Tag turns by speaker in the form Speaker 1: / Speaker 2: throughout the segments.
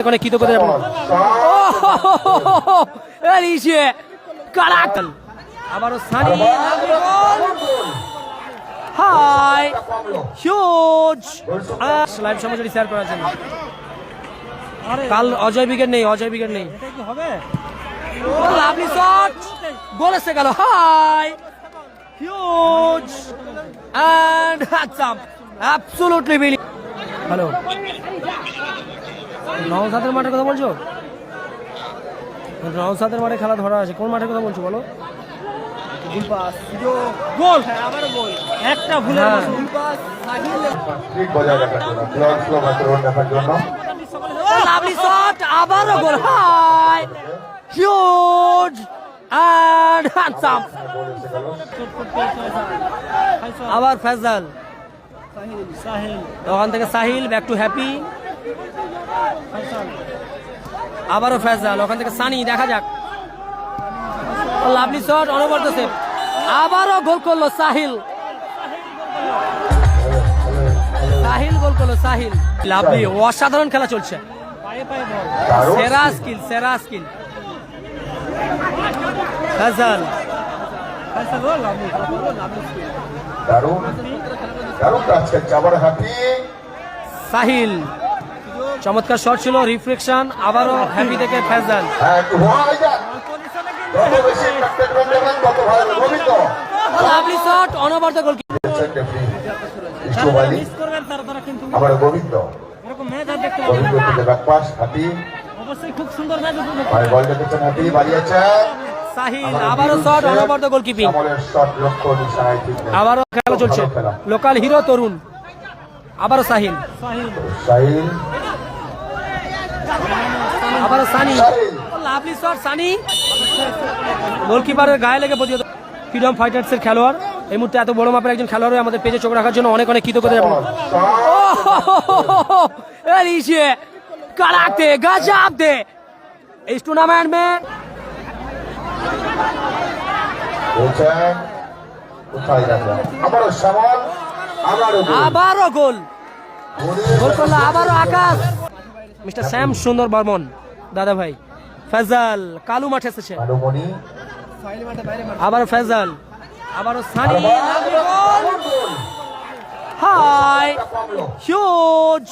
Speaker 1: এখানে কি তো করে যাবো এলিশে কারাকাল আবারও সানি হাই হিউজ লাইভ সমাজে শেয়ার করার জন্য কাল অজয় উইকেট নেই লাভলি শট গোল এসে গেল high huge and handsome absolutely বিলি হ্যালো নওসাদের মাঠের কথা বলছো? নওসাদের মাঠে খেলা ধরা আছে, কোন মাঠের কথা বলছো বলো? গোল আবার গোল একটা ভুলের গোল পাস ঠিক বজায় রাখার জন্য স্লো কন্ট্রোল রাখার জন্য লাভলি শট আবারও গোল হাই হিউজ এন্ড হ্যান্ডসাম আবার ফয়সাল সাহিল ওখান থেকে সাহিল ব্যাক টু হ্যাপি আবারও ফয়সাল ওখান থেকে সানি দেখা যাক লাভলি শট অনবরত সেভ আবারও গোল করলো সাহিল গোল করলো সাহিল লাভলি অসাধারণ খেলা চলছে সেরা স্কিল ফয়সাল সাহিল চমৎকার শট ছিল রিফ্লেকশন আবারও হ্যাপি থেকে ফয়সাল লাভলি শট অনবরত গোল
Speaker 2: আবার গোবিন্দ
Speaker 1: অবশ্যই খুব সুন্দর ম্যাচ
Speaker 2: বল দেখেছেন হ্যাপি বাড়িয়েছে
Speaker 1: সাহিল আবারও শট অনবরত গোলকিপিং আবারও খেলা চলছে লোকাল হিরো তরুণ আবারও সাহিল আবারও সানি লাভলি শট সানি গোলকিপারের গায়ে লেগে প্রতিহত ফ্রিডম ফাইটার্স এর খেলোয়াড় এই মুহূর্তে এত বড় মাপের একজন খেলোয়াড় আমাদের পেজে চোখ রাখার জন্য অনেক কৃতজ্ঞতা জানাবো এলিশে কারাতে গজব দে इस टूर्नामेंट में আবারও গোল করলো আবারও আকাশ মিস্টার শ্যাম সুন্দর বর্মন দাদা ভাই ফয়সাল কালু মাঠে এসেছে আবারও ফয়সাল আবারও সানি হাই হিউজ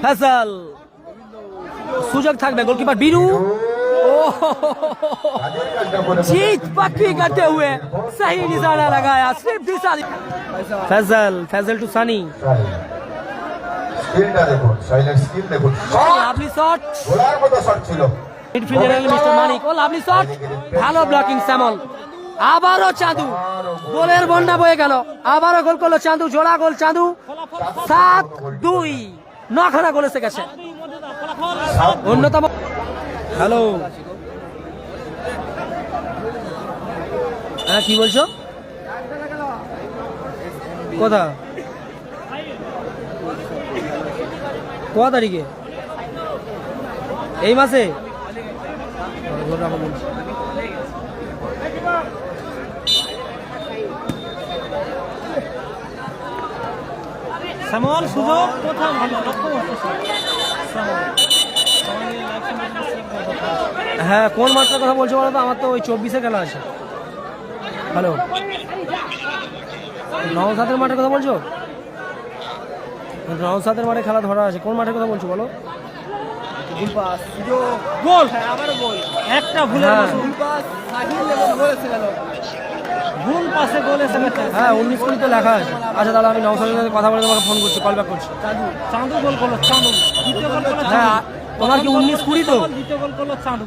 Speaker 1: ফয়সাল সুযোগ থাকবে গোলকিপার বিরু जीत पक्की करते हुए सही निशाना लगाया सिर्फ दिशा फैजल टू सनी लाभली शॉट मिडफिल्डार मिस्टर मानिक ও লাভলি শট ভালো ব্লকিং শ্যামল আবারও চাঁদু গোলের বন্যা বয়ে গেল আবারও গোল করলো চাঁদু জোড়া গোল চাঁদু 7-2 নখানা গোল এসে গেছে অন্যতম হ্যালো হ্যাঁ কি বলছো কোথা তারিখে এই মাসে শ্যামল সুযোগ কোথাও হ্যাঁ কোন মাঠটার কথা বলছো বলো তো আমার তো ওই 24-এ খেলা আছে হ্যালো নওসাদের মাঠের কথা বলছো? নওসাদের মাঠে খেলা ধরা আছে, কোন মাঠের কথা বলছো বলো? গোল আবার গোল একটা ভুলের গোল পাস ভুল পাসে গোল এসে গেছে হ্যাঁ 19 কোটি তো লেখা আছে আচ্ছা তাহলে আমি নওসাদের সাথে কথা বলে তোমাকে ফোন করছি কল ব্যাক করছি চাঁদু গোল করলো চাঁদু দ্বিতীয় গোল করলো হ্যাঁ তোমার কি 19 কোটি তো দ্বিতীয় গোল করলো চাঁদু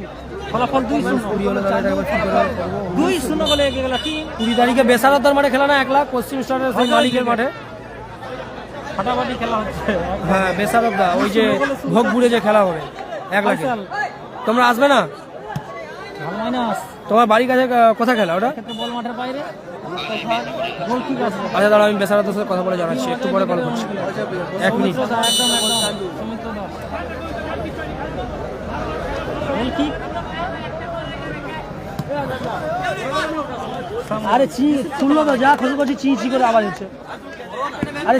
Speaker 1: ফলাফল 2-0 বলে এগিয়ে গেল টিম 20 তারিখে বেসারদার মাঠে খেলা না 1 লাখ পশ্চিম স্টারের সেই মালিকের মাঠে ফাটাফাটি খেলা হচ্ছে হ্যাঁ বেসারদা ওই যে ভোগপুরে যে খেলা হবে 1 লাখ তোমরা আসবে না তোমার বাড়ির কাছে কোথায় খেলা ওটা বল মাঠের বাইরে গোল ঠিক আছে আচ্ছা দাঁড়াও আমি বেসারদার সাথে কথা বলে জানাচ্ছি একটু পরে কল করছি 1 মিনিট একদম আরে চি শুনলো তো, যা খুশি করছি চি চি করে আওয়াজ হচ্ছে। আরে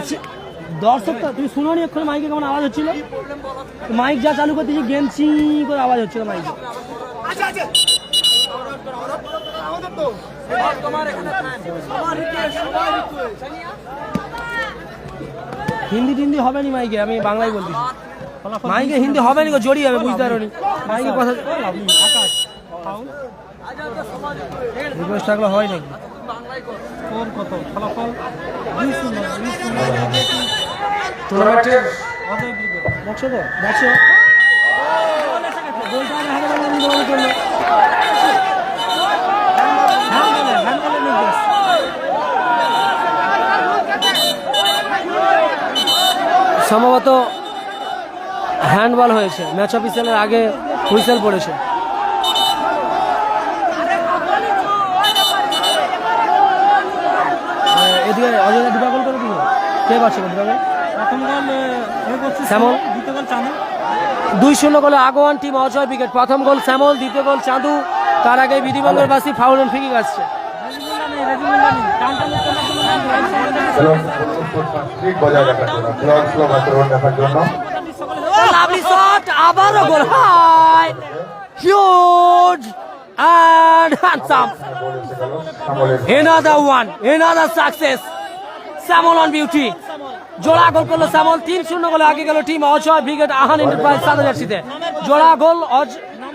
Speaker 1: দর্শক তো তুমি শুনো নি এক্ষুনি মাইকে কেমন আওয়াজ হচ্ছিল? মাইক যা চালু করতেছি গেম চি করে আওয়াজ হচ্ছিল মাইকে। হিন্দি টিন্দি হবে নি মাইকে, আমি বাংলায় বলতেছি। মাইকে হিন্দি হবে নি গো, জড়িয়ে যাবে, বুঝতে পারো নি মাইকে কথা। আকাশ রিকোয়েস্ট থাকলে হয় নাকি? কত ফলাফল
Speaker 2: টুর্নামেন্টের
Speaker 1: দেখছো তো, দেখছো গোলটা আমি হাতে পারলাম তোমাদের জন্য। সম্ভবত হ্যান্ডবল হয়েছে, ম্যাচ অফিসিয়ালের আগে হুইসেল পড়েছে। এদিকে অজয় দুটা গোল করে দিল, কে পারছে দুটা গোল? প্রথম গোল শ্যামল, দ্বিতীয় গোল চাঁদু। 2-0 গোলে আগোয়ান টিম অজয় উইকেট। প্রথম গোল শ্যামল, দ্বিতীয় গোল চাঁদু। তার আগে বিধিবঙ্গের বাসী ফাউল এন্ড ফ্রি কিক আসছে।
Speaker 2: বজায় রাখার জন্য, স্লো আচরণ রাখার জন্য
Speaker 1: লাভলি শট, আবারও গোল। High huge and handsome. Another one, another success. Samol on beauty. জোড়া গোল করলো শ্যামল। 3-0 গোলে আগে গেল team Ajay brigade Ahan enterprise সাদা জার্সিতে। জোড়া গোল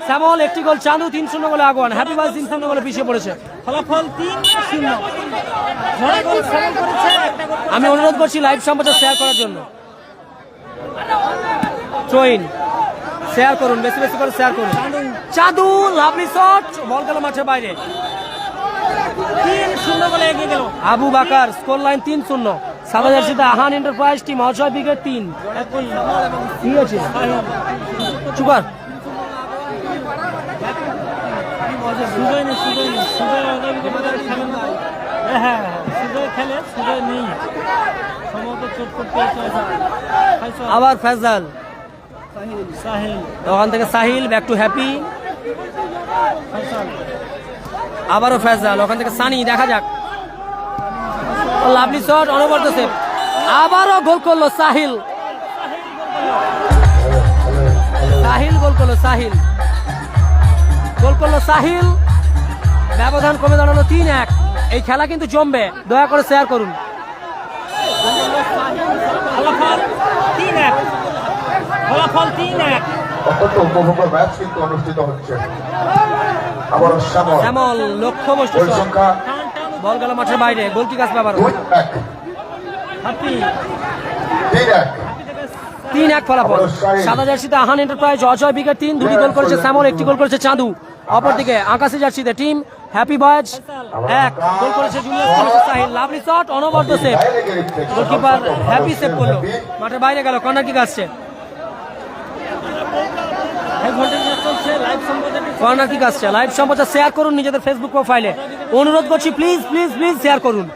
Speaker 1: শ্যামল, একটি গোল চাঁদু। 3-0 গোলে আগুয়ান। হ্যাপি বাইজ 3-0 গোলে পিছিয়ে পড়েছে। ফলাফল 3-0। আমি অনুরোধ করছি লাইভ সম্প্রচার শেয়ার করার জন্য। ট্রোইন শেয়ার করুন, বেশি বেশি করে শেয়ার করুন। চাঁদু লাভলি শট, বল গেল মাঠের বাইরে। 3-0 গোলে এগিয়ে গেল আবু বাকার। Score line 3-0। সাদা জার্সিতে Ahan enterprise team Ajay brigade 3। ঠিক আছে চুপার। আবার ফেজাল, ওখান থেকে সাহিল, ব্যাক টু হ্যাপি। আবারও ফেজাল, ওখান থেকে সানি। দেখা যাক, লাভলি শট, অনবরত সেভ। আবারও গোল করলো সাহিল। সাহিল গোল করলো, সাহিল গোল করলো সাহিল। ব্যবধান কমে দাঁড়ালো 3-1। এই খেলা কিন্তু জমবে, দয়া করে শেয়ার করুন। ফলাফল 3-1।
Speaker 2: অত্যন্ত উপভোগ্য ম্যাচ কিন্তু অনুষ্ঠিত হচ্ছে। আবার
Speaker 1: শ্যামল লক্ষ্য বস্তু,
Speaker 2: সংখ্যা
Speaker 1: বল গেল মাঠের বাইরে। গোল কিক আসবে আবার। 3-1 ফলাফল। সাদা জার্সিতে আহান এন্টারপ্রাইজ অজয় ব্রিগেড 3। দুটি গোল করেছে শ্যামল, একটি গোল করেছে চাঁদু। অপরদিকে আকাশি জার্সিতে টিম হ্যাপি বয়েজ 1 গোল করেছে জুনিয়র সাহিল। লাভলি শট, অনবরত সেভ। গোলকিপার হ্যাপি সেভ করলো, মাঠের বাইরে গেল। কর্নার কিক আসছে, কর্নার কিক আসছে। লাইভ সম্প্রচার শেয়ার করুন নিজেদের ফেসবুক প্রোফাইলে। অনুরোধ করছি, প্লিজ প্লিজ প্লিজ শেয়ার করুন।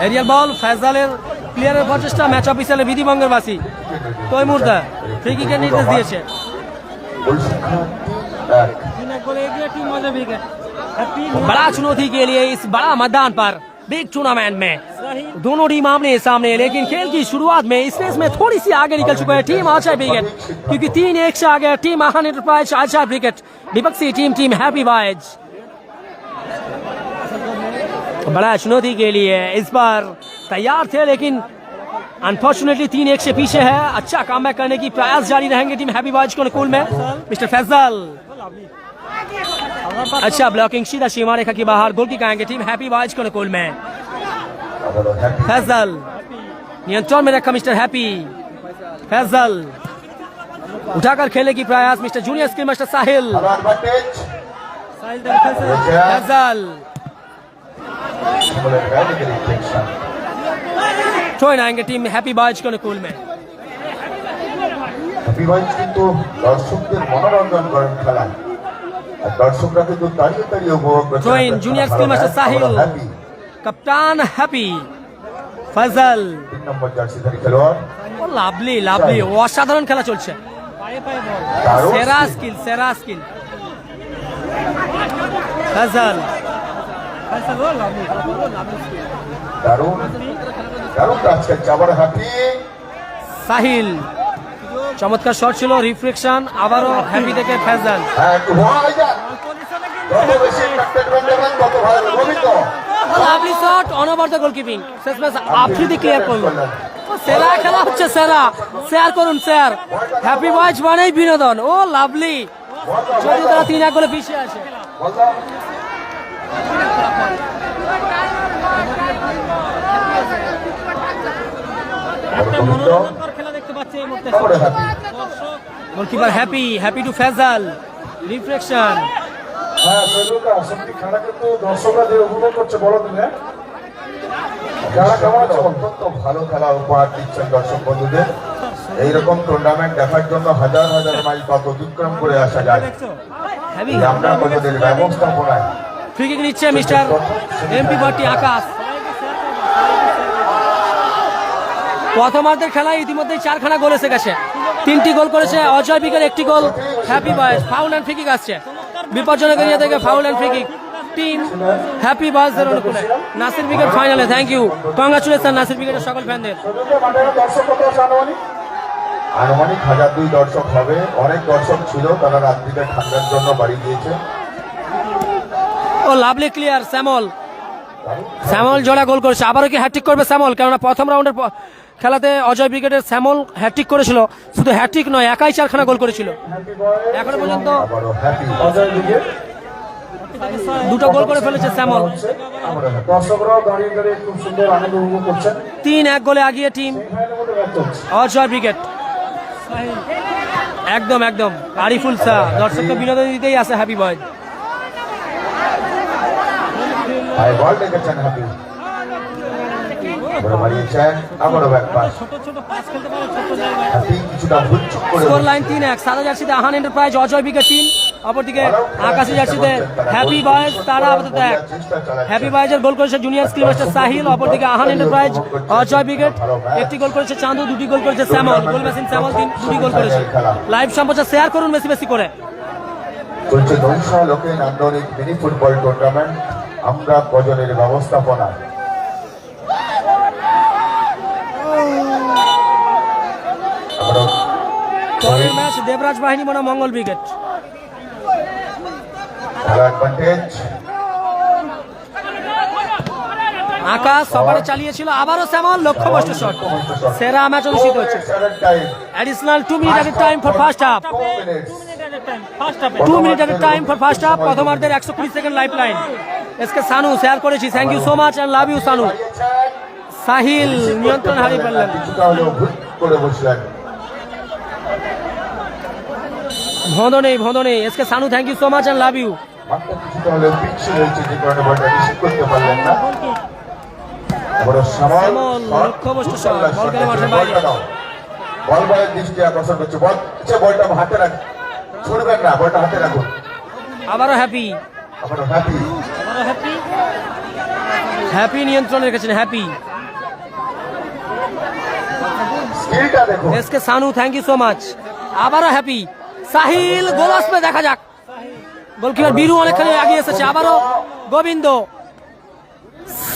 Speaker 1: এরিয়াল বল, ফেজালের প্লেয়ারের প্রচেষ্টা। ম্যাচ অফিসিয়ালে বিধিবঙ্গের বাসী তৈমুরদা ফ্রি কিকের নির্দেশ দিয়েছে। बड़ा चुनौती के लिए इस बड़ा मैदान पर बिग टूर्नामेंट में दोनों टीम आमने सामने, लेकिन खेल की शुरुआत में इस रेस में थोड़ी सी आगे निकल चुका है टीम आचार ब्रिगेड, क्योंकि 3-1 से आगे टीम आहान एंटरप्राइज आचार ब्रिगेड। विपक्षी टीम हैप्पी वाइज। बड़ा चुनौती के लिए इस बार तैयार थे, लेकिन अनफॉर्चुनेटली 3-1 से पीछे है। अच्छा कमबैक करने की प्रयास जारी रहेंगे टीम हैप्पी वाइज को अनुकूल में। मिस्टर फैजल, अच्छा ब्लॉकिंग सीधा सीमा रेखा के बाहर। गोल किक आएंगे टीम हैप्पी वाइज को अनुकूल में। फैजल नियंत्रण में रखा मिस्टर हैप्पी। फैजल उठाकर खेलने की प्रयास मिस्टर जूनियर स्किल मास्टर साहिल। फैजल थ्रोइन आएंगे टीम हैप्पी बॉयज को अनुकूल में।
Speaker 2: হ্যাপি বয়েজ কিন্তু দর্শকদের মনোরঞ্জন করেন খেলায়। আর দর্শকরা কিন্তু দাঁড়িয়ে দাঁড়িয়ে উপভোগ করছে
Speaker 1: Join junior skill master Sahil.
Speaker 2: Happy
Speaker 1: কাপ্তান হ্যাপি ফজল
Speaker 2: 3 নম্বর জার্সিধারী খেলোয়াড়
Speaker 1: ও লাভলি লাভলি অসাধারণ খেলা চলছে
Speaker 2: দারুণ
Speaker 1: সেরা
Speaker 2: skill।
Speaker 1: স্কিল ফজল
Speaker 2: দারুণ দারুণ কাজ করছে আবার হ্যাপি
Speaker 1: সাহিল চমৎকার শট ছিল রিফ্লেকশন আবারও হ্যাপি থেকে ফজল
Speaker 2: হ্যাঁ একটু হয়ে যাক যত বেশি এন্টারটেইনমেন্ট দেবেন তত ভালো গোবিন্দ
Speaker 1: লাভলি শট অনবরত গোলকিপিং শেষমেশ আফ্রিদি ক্লিয়ার করলো সেরা খেলা হচ্ছে সেরা শেয়ার করুন শেয়ার হ্যাপি বয়েজ মানেই বিনোদন ও লাভলি যদিও তারা 3-1 গোলে পিছিয়ে আছে
Speaker 2: বললাম গোবিন্দ
Speaker 1: খেলা দেখতে পাচ্ছে এই মুহূর্তে
Speaker 2: তারপরে happy
Speaker 1: goalkeeper happy to Fazal reflection
Speaker 3: হ্যাঁ সৈয়দুল্লাহ সত্যি খেলা কিন্তু দর্শকরা যে উপভোগ করছে বড় দিনে খেলা কেমন আছে বল?
Speaker 2: অত্যন্ত ভালো খেলা উপহার দিচ্ছেন দর্শক বন্ধুদের এইরকম টুর্নামেন্ট দেখার জন্য হাজার হাজার মাইল পথ অতিক্রম করে আসা যায়
Speaker 1: হ্যাভি
Speaker 2: এই আমরা বন্ধুদের ব্যবস্থাপনায়
Speaker 1: ফ্রি কিক নিচ্ছে মিস্টার এমপি ভট্টি আকাশ প্রথমার্ধের খেলায় ইতিমধ্যে 4খানা গোল এসে গেছে 3টি গোল করেছে অজয় বিকের 1টি goal happy boys foul and free kick আসছে বিপজ্জনক এরিয়া থেকে foul and free kick team happy বয়েজের অনুকূলে নাসির বিকেট ফাইনালে থ্যাংক ইউ কংগ্রাচুলেশন নাসির বিকেটের সকল ফ্যানদের
Speaker 3: সৈয়দুল্লাহ মাঠে দর্শক কত আছে আনুমানিক?
Speaker 2: আনুমানিক 1002 দর্শক হবে অনেক দর্শক ছিল তারা রাত্রিতে ঠান্ডার জন্য বাড়ি গিয়েছে
Speaker 1: ও লাভলি ক্লিয়ার শ্যামল জোড়া গোল করেছে আবারও কি হ্যাট্রিক করবে শ্যামল কেননা প্রথম রাউন্ডের খেলাতে অজয় ব্রিগেডের শ্যামল হ্যাট্রিক করেছিল শুধু হ্যাট্রিক নয় একাই 4খানা গোল করেছিল
Speaker 3: হ্যাপি বয়
Speaker 1: এখনো পর্যন্ত
Speaker 2: আবারও হ্যাপি
Speaker 3: অজয় দিকে
Speaker 1: 2টো গোল করে ফেলেছে শ্যামল
Speaker 2: আমরা happy।
Speaker 3: দর্শকরাও দাঁড়িয়ে দাঁড়িয়ে খুব সুন্দর আনন্দ উপভোগ করছেন
Speaker 1: 3-1 গোলে আগিয়ে টিম
Speaker 3: সেখানে মধ্যে ব্যর্থ হচ্ছে
Speaker 1: অজয় ব্রিগেড একদম আরিফুল শাহ দর্শককে বিনোদন দিতেই আছে হ্যাপি বয়
Speaker 2: হাই বল দেখেছেন হ্যাপি বড় মারিয়েছেন আবারও ব্যাক পাস হ্যাপি কিছুটা ভুলচুক করে
Speaker 1: স্কোর লাইন 3-1 সাদা জার্সিতে আহান এন্টারপ্রাইজ অজয় ব্রিগেড 3 অপরদিকে আকাশি জার্সিতে হ্যাপি বয়েজ তারা আপাতত 1 হ্যাপি বয়েজের গোল করেছে জুনিয়র স্কিল মাস্টার সাহিল অপরদিকে আহান এন্টারপ্রাইজ অজয় ব্রিগেড 1টি গোল করেছে চাঁদু 2টি গোল করেছে শ্যামল গোল মেশিন শ্যামল 2টি গোল করেছে লাইভ সম্প্রচার শেয়ার করুন বেশি করে
Speaker 2: চলছে নৌশা লোকে নান্দনিক মিনি ফুটবল টুর্নামেন্ট আমরা কজনের ব্যবস্থাপনা
Speaker 1: পরের ম্যাচ দেবরাজ বাহিনী বনাম মঙ্গল ব্রিগেড
Speaker 2: খেলা অ্যাডভান্টেজ
Speaker 1: আকাশ সবারে চালিয়েছিল আবারও শ্যামল লক্ষ্যভ্রষ্ট শট সেরা ম্যাচ অনুষ্ঠিত হচ্ছে additional 2 minute at time for first half 2 minute at time for first half প্রথমার্ধের 120 second life line SK Sanu share করেছি thank you so much and love you Sanu Sahil নিয়ন্ত্রণ হারিয়ে ফেললেন
Speaker 2: কিছুটা হলেও ভুল করে বসলেন
Speaker 1: ভোঁদনে SK Sanu thank you so much and love you
Speaker 2: মাত্র কিছুটা হলেও পিছিয়ে রয়েছে যে কারণে বলটা রিসিভ করতে পারলেন না আবারও
Speaker 1: শ্যামল, লক্ষ্যভ্রষ্ট শট, বল গেল মাঠের বাইরে।
Speaker 2: বল বলের দৃষ্টি আকর্ষণ করছে বল বলটা হাতে রাখ ছুড়বেন না বলটা হাতে রাখুন
Speaker 1: আবারও হ্যাপি
Speaker 2: আবারও হ্যাপি
Speaker 1: হ্যাপি নিয়ন্ত্রণে রেখেছেন হ্যাপি
Speaker 2: স্কিলটা দেখুন
Speaker 1: SK Sanu thank you so much আবারও হ্যাপি সাহিল গোল আসবে দেখা যাক গোলকিপার বীরু অনেকখানি এগিয়ে এসেছে আবারও গোবিন্দ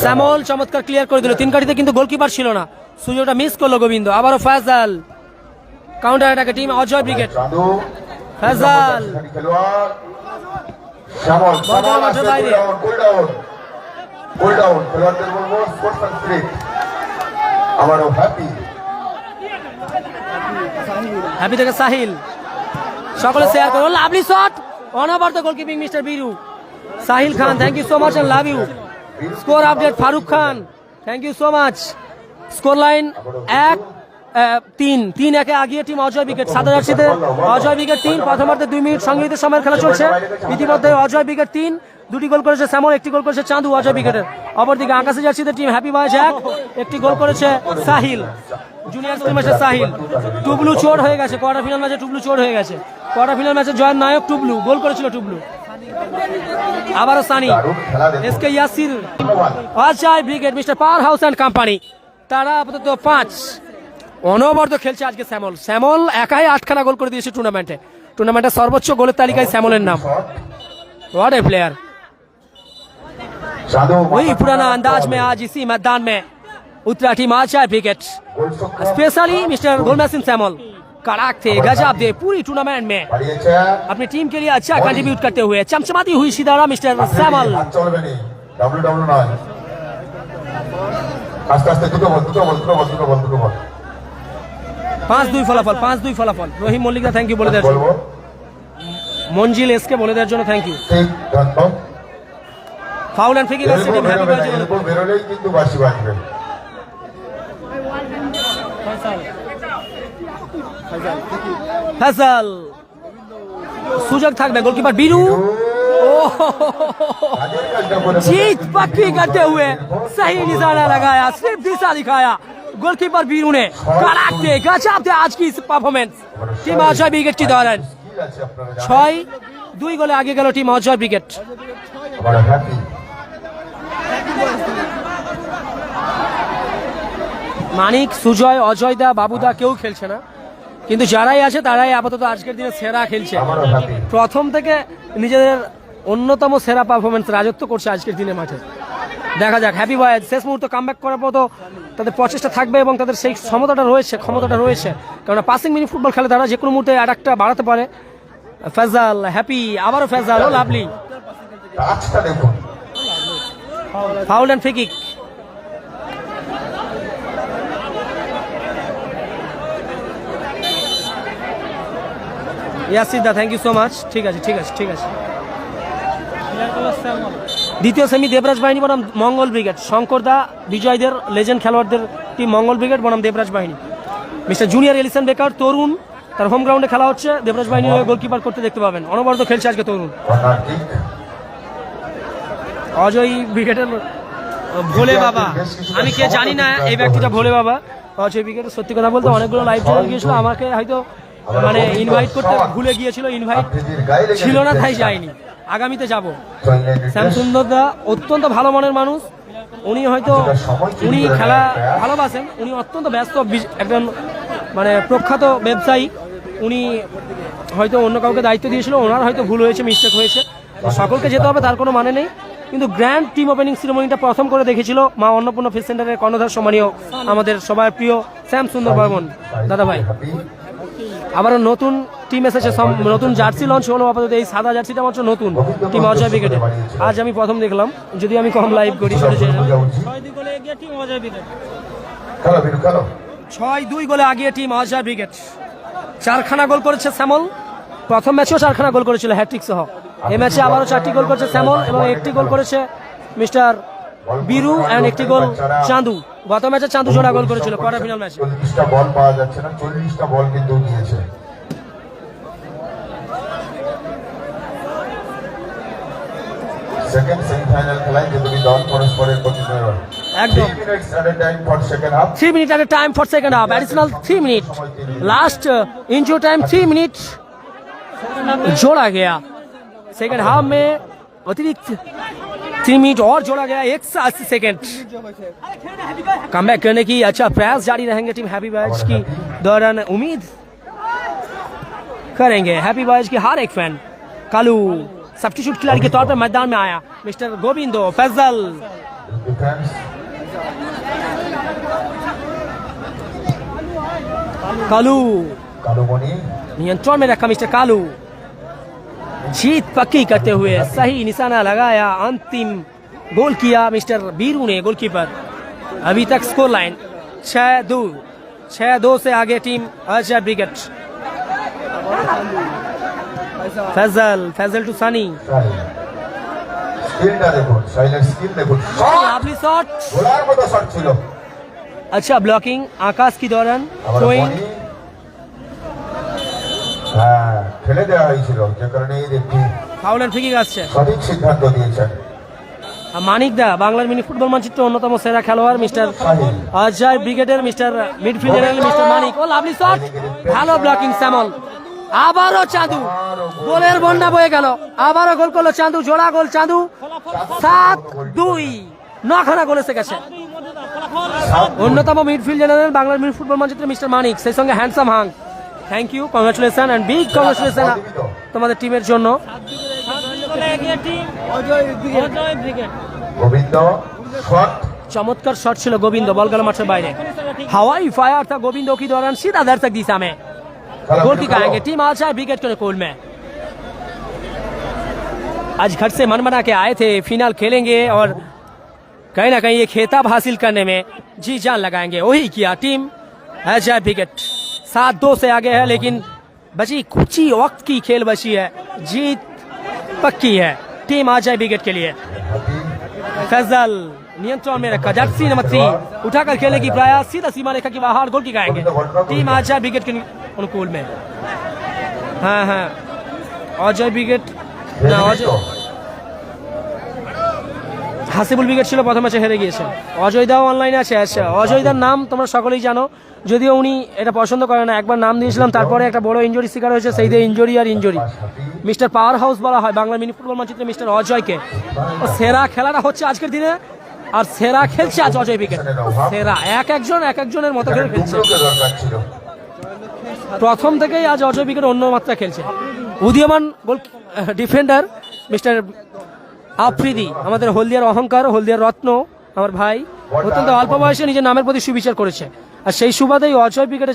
Speaker 1: শ্যামল চমৎকার ক্লিয়ার করে দিল 3 কাঠিতে কিন্তু গোলকিপার ছিল না সুযোগটা মিস করলো গোবিন্দ আবারও ফয়সাল কাউন্টার অ্যাটাকে টিম অজয় ব্রিগেড
Speaker 2: চাঁদু
Speaker 1: ফয়সাল
Speaker 2: খেলোয়াড় শ্যামল
Speaker 1: বল মাঠের বাইরে।
Speaker 2: গোল ডাউন খেলোয়াড়দের বলবো স্পোর্টসম্যান স্পিরিট আবারও হ্যাপি
Speaker 1: হ্যাপি থেকে সাহিল সকলে শেয়ার করো লাভলি শট অনবরত গোলকিপিং mister Biru Sahil Khan thank you so much and love you score update Farooq Khan thank you so much score line 1-3 আগিয়ে টিম অজয় ব্রিগেড সাদা জার্সিতে অজয় ব্রিগেড 3 প্রথমার্ধে 2 মিনিট সংগৃহীত সময়ের খেলা চলছে ইতিমধ্যে অজয় ব্রিগেড 3 2টি গোল করেছে শ্যামল 1টি গোল করেছে চাঁদু অজয় ব্রিগেডের অপরদিকে আকাশি জার্সিতে টিম হ্যাপি বয়েজ 1টি গোল করেছে সাহিল জুনিয়র স্কুল ম্যাচে সাহিল টুবলু চোট হয়ে গেছে কোয়ার্টার ফাইনাল ম্যাচে টুবলু চোট হয়ে গেছে কোয়ার্টার ফাইনাল ম্যাচে জয়ের নায়ক টুবলু গোল করেছিল টুবলু আবারও সানি,
Speaker 2: দারুণ খেলা দেখুন।
Speaker 1: এসকে ইয়াসির,
Speaker 2: ধন্যবাদ।
Speaker 1: Ajay brigade, mister power house and company, তারা আপাতত 5। অনবরত খেলছে আজকে স্যামল। স্যামল একাই 8খানা গোল করে দিয়েছে টুর্নামেন্টের সর্বোচ্চ গোলের তালিকায় স্যামলের নাম। What A player.
Speaker 2: चांदू
Speaker 1: वही पुराना अंदाज में आज इसी मैदान में उतरा team Ajay brigade, specially mister goal machine Samuel. कड़ाक थे, गजब थे पूरी टूर्नामेंट में, अपनी टीम के लिए अच्छा कंट्रीब्यूट करते हुए चमचमाती हुई सितारा मिस्टर सैमुअल।
Speaker 2: চলবে নি, ডাব্লিউ নয়। আস্তে আস্তে দুটো বল।
Speaker 1: 5-2 ফলাফল, 5-2 ফলাফল। রহিম মল্লিকরা থ্যাংক ইউ বলে দেওয়ার জন্য,
Speaker 2: বলবো
Speaker 1: মঞ্জিল এসকে বলে দেওয়ার জন্য থ্যাংক ইউ।
Speaker 2: ঠিক ধন্যবাদ।
Speaker 1: ফাউল এন্ড ফ্রি কিক আসছে টিম হ্যাপি বার্থডে।
Speaker 2: এরপর বেরোলেই কিন্তু বাঁশি বাজবে।
Speaker 1: ফয়সাল, সুযোগ থাকবে, গোলকিপার বিরু।
Speaker 2: কাজের কাজটা করে
Speaker 1: जीत पक्की करते हुए सही निशाना लगाया, सिर्फ दिशा दिखाया गोलकीपर बीरू ने। कड़ाक थे, गजब थे आज की इस परफॉर्मेंस टीम अजय ब्रिगेड की दौरान।
Speaker 2: স্কিল আছে আপনারা জানেন।
Speaker 1: 6-2 গোলে আগে গেল টিম অজয় ব্রিগেড।
Speaker 2: আমার হ্যাপি।
Speaker 1: মানিক, সুজয়, অজয়দা, বাবুদা কেউ খেলছে না, কিন্তু যারাই আছে তারাই আপাতত আজকের দিনে সেরা খেলছে।
Speaker 2: আমারও হ্যাপি।
Speaker 1: প্রথম থেকে নিজেদের অন্যতম সেরা পারফরমেন্স রাজত্ব করছে আজকের দিনে মাঠে। দেখা যাক হ্যাপি বয়েজ শেষ মুহূর্তে কামব্যাক করার পর তো তাদের প্রচেষ্টা থাকবে এবং তাদের সেই ক্ষমতাটা রয়েছে, কারণ পাসিং মিনি ফুটবল খেলে তারা যে কোনো মুহূর্তে অ্যাটাকটা বাড়াতে পারে। ফেজাল, হ্যাপি, আবারও ফেজাল, ও লাভলি।
Speaker 2: টাচটা দেখুন।
Speaker 1: Foul and free kick. Yasir দা থ্যাংক ইউ সো মাচ। ঠিক আছে। দ্বিতীয় সেমি দেবরাজ বাহিনী বনাম মঙ্গল ব্রিগেড। শঙ্কর দা, বিজয়দের, লেজেন্ড খেলোয়াড়দের টিম মঙ্গল ব্রিগেড বনাম দেবরাজ বাহিনী। মিস্টার জুনিয়র এলিসন বেকার তরুণ, তার হোম গ্রাউন্ডে খেলা হচ্ছে। দেবরাজ বাহিনী গোলকিপার করতে দেখতে পাবেন, অনবরত খেলছে আজকে তরুণ।
Speaker 2: Corner kick.
Speaker 1: অজয় ব্রিগেডের ভোলে বাবা, আমি কে জানি না এই ব্যক্তিটা ভোলে বাবা। অজয় ব্রিগেডের সত্যি কথা বলতে অনেকগুলো লাইভ চ্যানেল গিয়েছিল, আমাকে হয়তো মানে ইনভাইট করতে ভুলে গিয়েছিল, ইনভাইট ছিল না তাই যায়নি। আগামীতে যাব। শ্যামসুন্দর দা অত্যন্ত ভালো মনের মানুষ, উনি খেলা ভালোবাসেন, উনি অত্যন্ত ব্যস্ত একজন মানে প্রখ্যাত ব্যবসায়ী। উনি হয়তো অন্য কাউকে দায়িত্ব দিয়েছিল, ওনার হয়তো ভুল হয়েছে, মিস্টেক হয়েছে, সকলকে যেতে হবে তার কোনো মানে নেই। কিন্তু গ্র্যান্ড টিম ওপেনিং সিরিমনিটা প্রথম করে দেখেছিল মা অন্নপূর্ণা ফিশ সেন্টারের কর্ণধার সম্মানীয় আমাদের সবার প্রিয় শ্যাম সুন্দর বর্মন দাদা ভাই। আবারও নতুন টিম এসেছে, নতুন জার্সি লঞ্চ হলো আপাতত। এই সাদা জার্সিটা মাত্র নতুন টিম অজয় ব্রিগেডে, আজ আমি প্রথম দেখলাম, যদি আমি কম লাইভ করি। 6-2 গোলে আগিয়ে টিম অজয় ব্রিগেড। 4খানা গোল করেছে স্যামল, প্রথম ম্যাচেও 4খানা গোল করেছিল হ্যাট্রিক সহ। এই ম্যাচে আবারও 4টি গোল করেছে স্যামল এবং 1টি গোল করেছে মিস্টার বিরু এন্ড 1টি গোল চাঁদু। গত ম্যাচে চাঁদু জোড়া গোল করেছিল কোয়ার্টার ফাইনাল ম্যাচে।
Speaker 2: 40টা বল পাওয়া যাচ্ছে না, 40টা বল কিন্তু দিয়েছে। সেকেন্ড সেমিফাইনাল খেলায় যে দুটি দল পরস্পরের প্রতিদ্বন্দ্বী।
Speaker 1: একদম
Speaker 2: 3 minutes at a time for second half.
Speaker 1: 3 minutes at a time for second half. Additional 3 minutes. Last injury time 3 minutes जोड़ा गया। सेकेंड हाफ में अतिरिक्त 3 मिनट और जोड़ा गया, 180 सेकेंड। कमबैक करने की अच्छा प्रयास जारी रहेंगे टीम हैप्पी बॉयज की दौरान, उम्मीद करेंगे हैप्पी बॉयज की हर एक फैन। कालू सब्स्टिट्यूट खिलाड़ी के तौर पर मैदान में आया। मिस्टर गोविंदो, फैजल,
Speaker 2: Defense.
Speaker 1: कालू
Speaker 2: कालूमणि
Speaker 1: नियंत्रण में रखा मिस्टर कालू, जीत पक्की करते हुए सही निशाना लगाया, अंतिम गोल किया मिस्टर बीरू ने, गोलकीपर। अभी तक स्कोर लाइन 6-2 से आगे team Ajay brigade. Faizal to Sunny,
Speaker 2: স্কিলটা দেখুন, সাইলেন্ট স্কিল দেখুন।
Speaker 1: लाभली शॉट,
Speaker 2: গোলার মতো শট ছিল।
Speaker 1: अच्छा ब्लॉकिंग आकाश की दौरान
Speaker 2: আবার
Speaker 1: थ्रोइंग।
Speaker 2: মণি, হ্যাঁ ফেলে দেওয়া হয়েছিল, যে কারণে এই একটি
Speaker 1: ফাউল এন্ড ফ্রি কিক আসছে।
Speaker 2: সঠিক সিদ্ধান্ত দিয়েছেন
Speaker 1: মানিক দা, বাংলার মিনি ফুটবল মানচিত্র অন্যতম সেরা খেলোয়াড় মিস্টার অজয় ব্রিগেডের মিস্টার মিডফিল্ডার মিস্টার মানিক। ও লাভলি শট, ভালো ব্লকিং স্যামল। আবারও চাঁদু গোলের বন্যা বয়ে গেল, আবারও গোল করলো চাঁদু, জোড়া গোল চাঁদু, 7-2, 9খানা গোল এসে গেছে। অন্যতম মিডফিল্ড জেনারেল বাংলার মিড ফুটবল মানচিত্রে মিস্টার মানিক, সেই সঙ্গে হ্যান্ডসাম হাং। Thank you, congratulation and big congratulation তোমাদের টিমের জন্য।
Speaker 2: গোবিন্দ শট,
Speaker 1: चमत्कार शॉट ছিল গোবিন্দ, বল গেল মাঠের বাইরে। हवाई फायर था गोविंदो की दौरान, सीधा दर्शक दिशा में गोल की खाएंगे। टीम आज है विकेट के कोल में। आज घर से मन बना के आए थे, फिनाल खेलेंगे और कहीं ना कहीं ये खिताब हासिल करने में जी जान लगाएंगे। वही किया टीम एज है विकेट। 7-2 से आगे है, लेकिन बची कुछ ही वक्त की खेल बची है, जीत पक्की है। टीम आ जाए विकेट के लिए। फैजल नियंत्रण में रखा, जर्सी नंबर 3 उठाकर खेलने की प्रयास, सीधा सीमा रेखा की बाहर, गोल की खाएंगे। टीम आ जाए विकेट के अनुकूल में। हाँ हाँ, অজয় উইকেট না, হাসিবুল উইকেট ছিল, প্রথম ম্যাচে হেরে গিয়েছে। অজয় দাও অনলাইনে আছে। আচ্ছা, অজয় দার নাম তোমরা সকলেই জানো, যদিও উনি এটা পছন্দ করে না। একবার নাম দিয়েছিলাম, তারপরে একটা বড় ইনজুরি শিকার হয়েছে, সেই দিয়ে ইনজুরি আর ইনজুরি। মিস্টার পাওয়ার হাউস বলা হয় বাংলা মিনি ফুটবল মানচিত্রে মিস্টার অজয়কে। সেরা খেলাটা হচ্ছে আজকের দিনে, আর সেরা খেলছে আজ অজয় উইকেট। সেরা এক একজনের মতো করে খেলছে।
Speaker 2: দরকার ছিল।
Speaker 1: প্রথম থেকেই আজ অজয় উইকেট অন্য মাত্রা খেলছে। উদীয়মান গোল ডিফেন্ডার মিস্টার আফ্রিদি, আমাদের হলদিয়ার অহংকার, হলদিয়ার রত্ন, আমার ভাই, অত্যন্ত অল্প বয়সে নিজের নামের প্রতি সুবিচার করেছে, আর সেই সুবাদেই অজয় উইকেটে